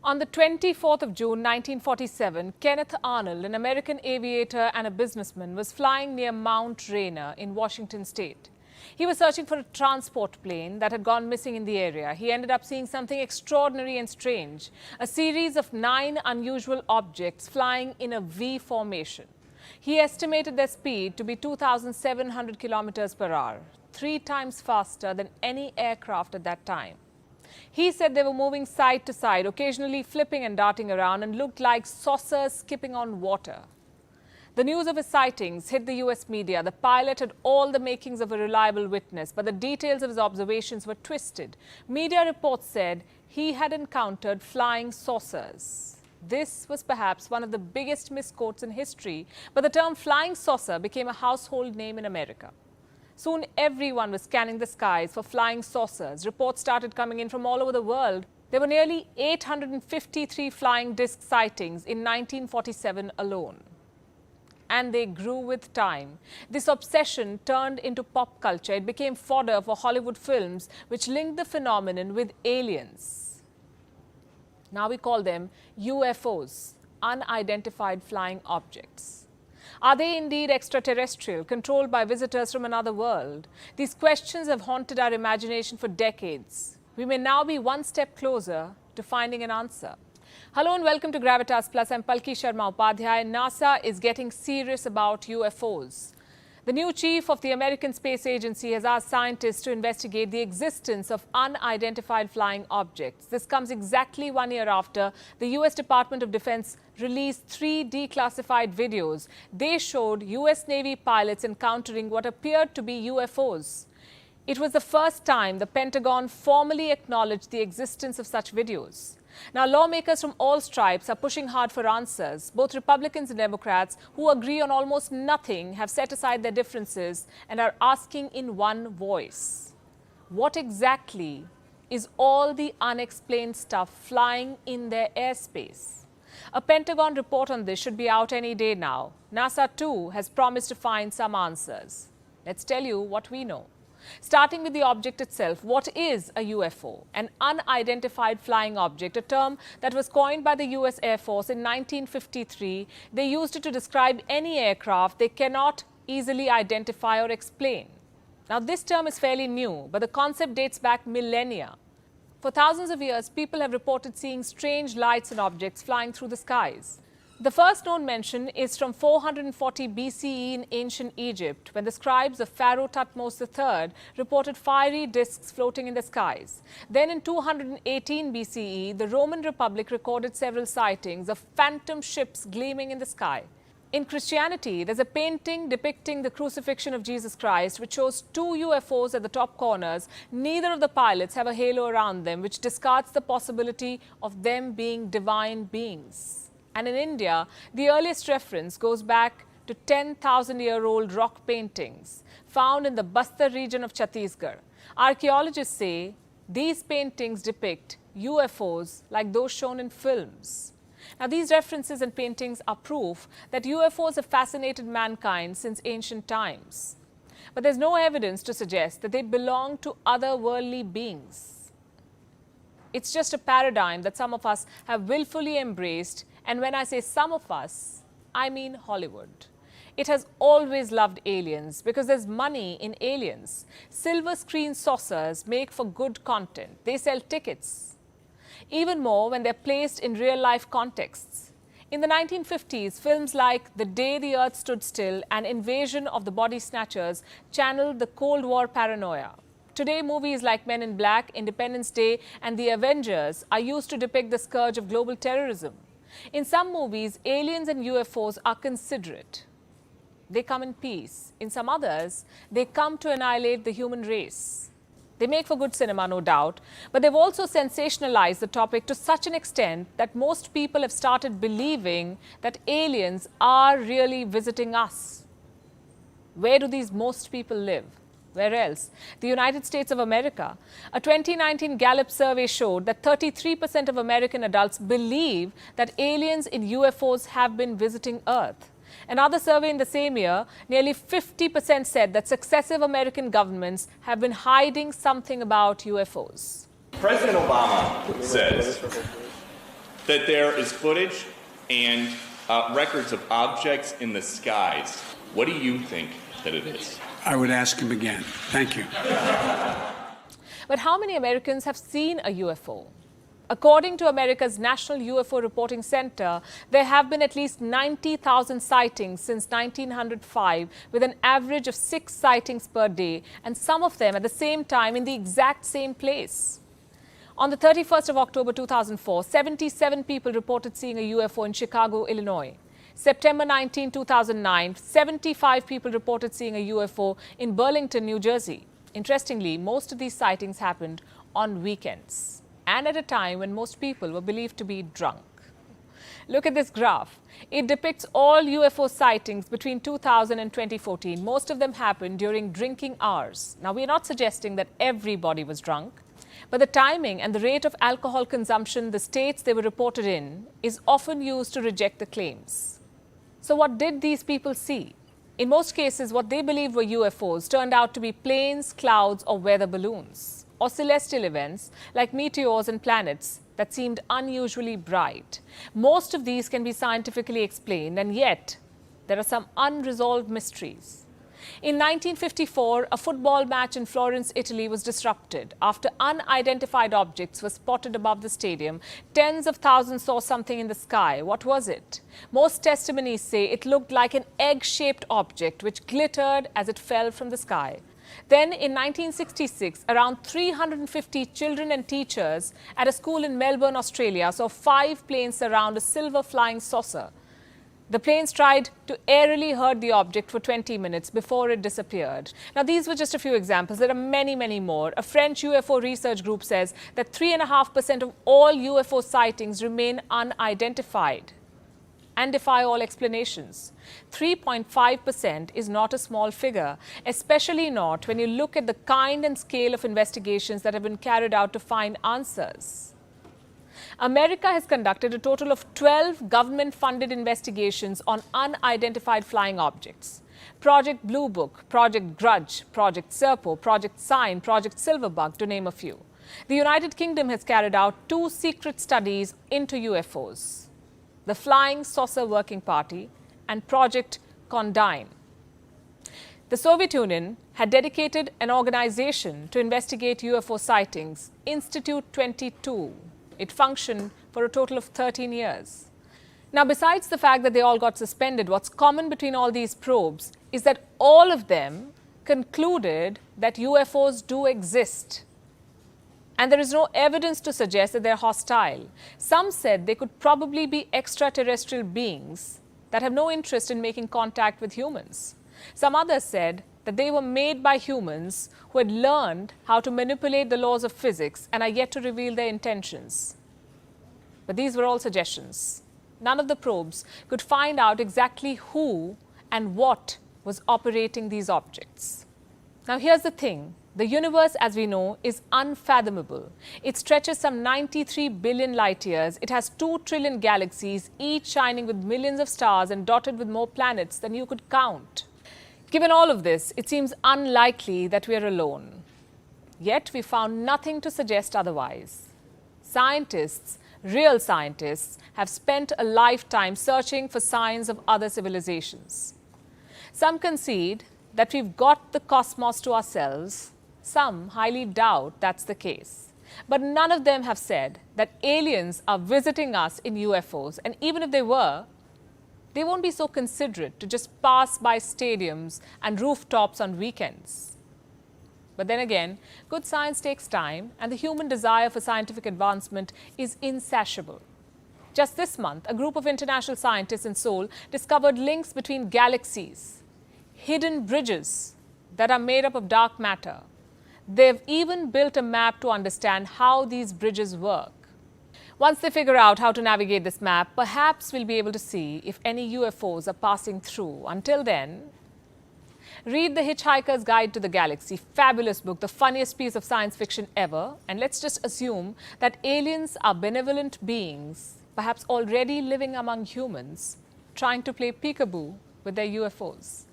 On the 24th of June 1947, Kenneth Arnold, an American aviator and a businessman, was flying near Mount Rainier in Washington state. He was searching for a transport plane that had gone missing in the area. He ended up seeing something extraordinary and strange, a series of 9 unusual objects flying in a V formation. He estimated their speed to be 2,700 kilometers per hour, 3 times faster than any aircraft at that time. He said they were moving side to side, occasionally flipping and darting around, and looked like saucers skipping on water. The news of his sightings hit the US media. The pilot had all the makings of a reliable witness, but the details of his observations were twisted. Media reports said he had encountered flying saucers. This was perhaps one of the biggest misquotes in history, but the term flying saucer became a household name in America. Soon everyone was scanning the skies for flying saucers. Reports started coming in from all over the world. There were nearly 853 flying disc sightings in 1947 alone. And they grew with time. This obsession turned into pop culture. It became fodder for Hollywood films, which linked the phenomenon with aliens. Now we call them UFOs, unidentified flying objects. Are they indeed extraterrestrial, controlled by visitors from another world? These questions have haunted our imagination for decades. We may now be one step closer to finding an answer. Hello and welcome to Gravitas Plus. I'm Palki Sharma Upadhyay. NASA is getting serious about UFOs. The new chief of the American Space Agency has asked scientists to investigate the existence of unidentified flying objects. This comes exactly 1 year after the US Department of Defense released 3 declassified videos. They showed US Navy pilots encountering what appeared to be UFOs. It was the first time the Pentagon formally acknowledged the existence of such videos. Now, lawmakers from all stripes are pushing hard for answers. Both Republicans and Democrats, who agree on almost nothing, have set aside their differences and are asking in one voice. What exactly is all the unexplained stuff flying in their airspace? A Pentagon report on this should be out any day now. NASA, too, has promised to find some answers. Let's tell you what we know. Starting with the object itself, what is a UFO? An unidentified flying object, a term that was coined by the US Air Force in 1953. They used it to describe any aircraft they cannot easily identify or explain. Now, this term is fairly new, but the concept dates back millennia. For thousands of years, people have reported seeing strange lights and objects flying through the skies. The first known mention is from 440 BCE in ancient Egypt, when the scribes of Pharaoh Thutmose III reported fiery discs floating in the skies. Then in 218 BCE, the Roman Republic recorded several sightings of phantom ships gleaming in the sky. In Christianity, there's a painting depicting the crucifixion of Jesus Christ, which shows 2 UFOs at the top corners. Neither of the pilots have a halo around them, which discards the possibility of them being divine beings. And in India, the earliest reference goes back to 10,000-year-old rock paintings found in the Bastar region of Chhattisgarh. Archaeologists say these paintings depict UFOs like those shown in films. Now, these references and paintings are proof that UFOs have fascinated mankind since ancient times. But there's no evidence to suggest that they belong to otherworldly beings. It's just a paradigm that some of us have willfully embraced. And when I say some of us, I mean Hollywood. It has always loved aliens because there's money in aliens. Silver screen saucers make for good content. They sell tickets. Even more when they're placed in real-life contexts. In the 1950s, films like The Day the Earth Stood Still and Invasion of the Body Snatchers channeled the Cold War paranoia. Today, movies like Men in Black, Independence Day, and The Avengers are used to depict the scourge of global terrorism. In some movies, aliens and UFOs are considerate. They come in peace. In some others, they come to annihilate the human race. They make for good cinema, no doubt, but they've also sensationalized the topic to such an extent that most people have started believing that aliens are really visiting us. Where do these most people live? Where else? The United States of America. A 2019 Gallup survey showed that 33% of American adults believe that aliens in UFOs have been visiting Earth. Another survey in the same year, nearly 50% said that successive American governments have been hiding something about UFOs. President Obama says that there is footage and records of objects in the skies. What do you think that it is? I would ask him again. Thank you. But how many Americans have seen a UFO? According to America's National UFO Reporting Center, there have been at least 90,000 sightings since 1905, with an average of 6 sightings per day, and some of them at the same time in the exact same place. On the 31st of October 2004, 77 people reported seeing a UFO in Chicago, Illinois. September 19, 2009, 75 people reported seeing a UFO in Burlington, New Jersey. Interestingly, most of these sightings happened on weekends and at a time when most people were believed to be drunk. Look at this graph. It depicts all UFO sightings between 2000 and 2014. Most of them happened during drinking hours. Now, we are not suggesting that everybody was drunk, but the timing and the rate of alcohol consumption, the states they were reported in, is often used to reject the claims. So what did these people see? In most cases, what they believed were UFOs turned out to be planes, clouds, or weather balloons, or celestial events like meteors and planets that seemed unusually bright. Most of these can be scientifically explained, and yet there are some unresolved mysteries. In 1954, a football match in Florence, Italy was disrupted. After unidentified objects were spotted above the stadium, tens of thousands saw something in the sky. What was it? Most testimonies say it looked like an egg-shaped object which glittered as it fell from the sky. Then, in 1966, around 350 children and teachers at a school in Melbourne, Australia, saw 5 planes surround a silver flying saucer. The planes tried to aerially herd the object for 20 minutes before it disappeared. Now, these were just a few examples. There are many, many more. A French UFO research group says that 3.5% of all UFO sightings remain unidentified and defy all explanations. 3.5% is not a small figure, especially not when you look at the kind and scale of investigations that have been carried out to find answers. America has conducted a total of 12 government-funded investigations on unidentified flying objects. Project Blue Book, Project Grudge, Project Serpo, Project Sign, Project Silverbug, to name a few. The United Kingdom has carried out 2 secret studies into UFOs: the Flying Saucer Working Party and Project Condign. The Soviet Union had dedicated an organization to investigate UFO sightings, Institute 22. It functioned for a total of 13 years. Now, besides the fact that they all got suspended, what's common between all these probes is that all of them concluded that UFOs do exist. And there is no evidence to suggest that they're hostile. Some said they could probably be extraterrestrial beings that have no interest in making contact with humans. Some others said that they were made by humans who had learned how to manipulate the laws of physics and are yet to reveal their intentions. But these were all suggestions. None of the probes could find out exactly who and what was operating these objects. Now, here's the thing. The universe, as we know, is unfathomable. It stretches some 93 billion light years. It has 2 trillion galaxies, each shining with millions of stars and dotted with more planets than you could count. Given all of this, it seems unlikely that we are alone. Yet we found nothing to suggest otherwise. Scientists, real scientists, have spent a lifetime searching for signs of other civilizations. Some concede that we've got the cosmos to ourselves. Some highly doubt that's the case. But none of them have said that aliens are visiting us in UFOs, and even if they were, they won't be so considerate to just pass by stadiums and rooftops on weekends. But then again, good science takes time, and the human desire for scientific advancement is insatiable. Just this month, a group of international scientists in Seoul discovered links between galaxies, hidden bridges that are made up of dark matter. They've even built a map to understand how these bridges work. Once they figure out how to navigate this map, perhaps we'll be able to see if any UFOs are passing through. Until then, read The Hitchhiker's Guide to the Galaxy, fabulous book, the funniest piece of science fiction ever. And let's just assume that aliens are benevolent beings, perhaps already living among humans, trying to play peekaboo with their UFOs.